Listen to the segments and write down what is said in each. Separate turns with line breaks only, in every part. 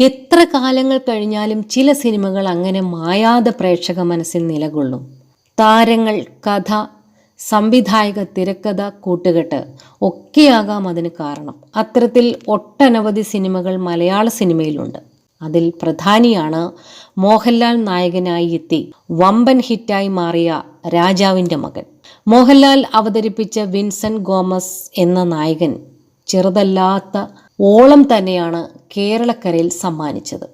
എത്ര കാലങ്ങൾ കഴിഞ്ഞാലും ചില സിനിമകൾ അങ്ങനെ മായാതെ പ്രേക്ഷക മനസ്സിൽ നിലകൊള്ളും. താരങ്ങൾ, കഥ, സംവിധായക, തിരക്കഥ, കൂട്ടുകെട്ട് ഒക്കെയാകാം അതിന് കാരണം. അത്തരത്തിൽ ഒട്ടനവധി സിനിമകൾ മലയാള സിനിമയിലുണ്ട്. അതിൽ പ്രധാനിയാണ് മോഹൻലാൽ നായകനായി എത്തി വമ്പൻ ഹിറ്റായി മാറിയ രാജാവിൻ്റെ മകൻ. മോഹൻലാൽ അവതരിപ്പിച്ച വിൻസെന്റ് ഗോമസ് എന്ന നായകൻ ചെറുതല്ലാത്ത ഓളം തന്നെയാണ് കേരളക്കരയിൽ സമ്മാനിച്ചത്.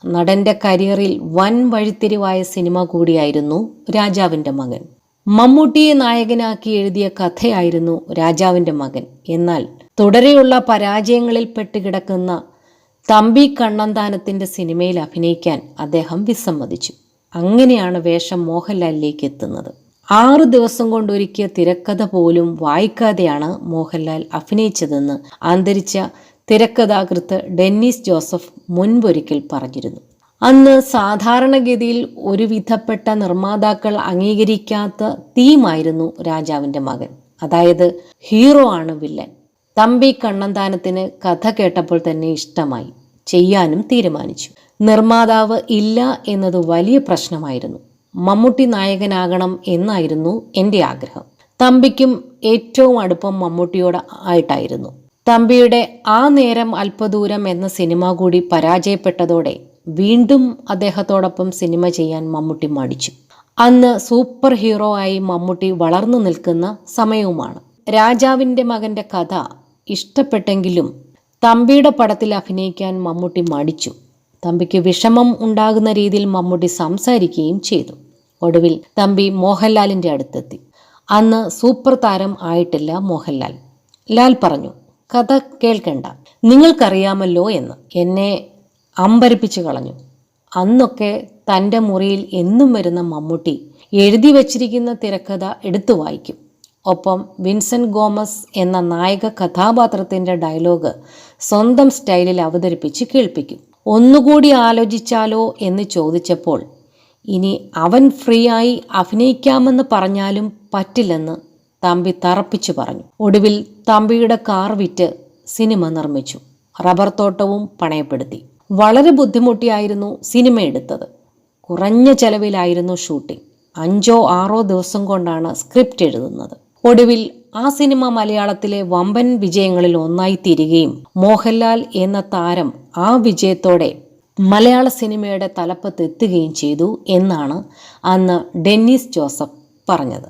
നടന്റെ കരിയറിൽ വൻ വഴിത്തിരിവായ സിനിമ കൂടിയായിരുന്നു രാജാവിൻ്റെ മകൻ. മമ്മൂട്ടിയെ നായകനാക്കി എഴുതിയ കഥയായിരുന്നു രാജാവിൻ്റെ മകൻ. എന്നാൽ തുടരെയുള്ള പരാജയങ്ങളിൽ പെട്ടുകിടക്കുന്ന തമ്പി കണ്ണന്താനത്തിൻ്റെ സിനിമയിൽ അഭിനയിക്കാൻ അദ്ദേഹം വിസമ്മതിച്ചു. അങ്ങനെയാണ് വേഷം മോഹൻലാലിലേക്ക് എത്തുന്നത്. 6 ദിവസം കൊണ്ടൊരുക്കിയ തിരക്കഥ പോലും വായിക്കാതെയാണ് മോഹൻലാൽ അഭിനയിച്ചതെന്ന് അന്തരിച്ച തിരക്കഥാകൃത്ത് ഡെന്നിസ് ജോസഫ് മുൻപൊരിക്കൽ പറഞ്ഞിരുന്നു. അന്ന് സാധാരണഗതിയിൽ ഒരു വിധപ്പെട്ട നിർമ്മാതാക്കൾ അംഗീകരിക്കാത്ത തീമായിരുന്നു രാജാവിൻ്റെ മകൻ. അതായത് ഹീറോ ആണ് വില്ലൻ. തമ്പി കണ്ണന്താനത്തിന് കഥ കേട്ടപ്പോൾ തന്നെ ഇഷ്ടമായി, ചെയ്യാനും തീരുമാനിച്ചു. നിർമ്മാതാവ് ഇല്ല എന്നത് വലിയ പ്രശ്നമായിരുന്നു. മമ്മൂട്ടി നായകനാകണം എന്നായിരുന്നു എൻ്റെ ആഗ്രഹം. തമ്പിക്കും ഏറ്റവും അടുപ്പം മമ്മൂട്ടിയോട് ആയിട്ടായിരുന്നു. തമ്പിയുടെ ആ നേരം അല്പദൂരം എന്ന സിനിമ കൂടി പരാജയപ്പെട്ടതോടെ വീണ്ടും അദ്ദേഹത്തോടൊപ്പം സിനിമ ചെയ്യാൻ മമ്മൂട്ടി മടിച്ചു. അന്ന് സൂപ്പർ ഹീറോ ആയി മമ്മൂട്ടി വളർന്നു നിൽക്കുന്ന സമയവുമാണ്. രാജാവിൻ്റെ മകൻ്റെ കഥ ഇഷ്ടപ്പെട്ടെങ്കിലും തമ്പിയുടെ പടത്തിൽ അഭിനയിക്കാൻ മമ്മൂട്ടി മടിച്ചു. തമ്പിക്ക് വിഷമം ഉണ്ടാകുന്ന രീതിയിൽ മമ്മൂട്ടി സംസാരിക്കുകയും ചെയ്തു. ഒടുവിൽ തമ്പി മോഹൻലാലിൻ്റെ അടുത്തെത്തി. അന്ന് സൂപ്പർ താരം ആയിട്ടില്ല മോഹൻലാൽ. ലാൽ പറഞ്ഞു, കഥ കേൾക്കണ്ട, നിങ്ങൾക്കറിയാമല്ലോ എന്ന്. എന്നെ അമ്പരപ്പിച്ചു കളഞ്ഞു. അന്നൊക്കെ തൻ്റെ മുറിയിൽ എന്നും വരുന്ന മമ്മൂട്ടി എഴുതി വച്ചിരിക്കുന്ന തിരക്കഥ എടുത്തു വായിക്കും. ഒപ്പം വിൻസെന്റ് ഗോമസ് എന്ന നായക കഥാപാത്രത്തിൻ്റെ ഡയലോഗ് സ്വന്തം സ്റ്റൈലിൽ അവതരിപ്പിച്ച് കേൾപ്പിക്കും. ഒന്നുകൂടി ആലോചിച്ചാലോ എന്ന് ചോദിച്ചപ്പോൾ ഇനി അവൻ ഫ്രീ ആയി അഭിനയിക്കാമെന്ന് പറഞ്ഞാലും പറ്റില്ലെന്ന് തമ്പി തറപ്പിച്ചു പറഞ്ഞു. ഒടുവിൽ തമ്പിയുടെ കാർ വിറ്റ് സിനിമ നിർമ്മിച്ചു. റബ്ബർ തോട്ടവും പണയപ്പെടുത്തി. വളരെ ബുദ്ധിമുട്ടിയായിരുന്നു സിനിമ എടുത്തത്. കുറഞ്ഞ ചെലവിലായിരുന്നു ഷൂട്ടിംഗ്. 5-6 ദിവസം കൊണ്ടാണ് സ്ക്രിപ്റ്റ് എഴുതുന്നത്. ഒടുവിൽ ആ സിനിമ മലയാളത്തിലെ വമ്പൻ വിജയങ്ങളിൽ ഒന്നായി തീരുകയും മോഹൻലാൽ എന്ന താരം ആ വിജയത്തോടെ മലയാള സിനിമയുടെ തലപ്പത്തെത്തുകയും ചെയ്തു എന്നാണ് അന്ന് ഡെന്നിസ് ജോസഫ് പറഞ്ഞത്.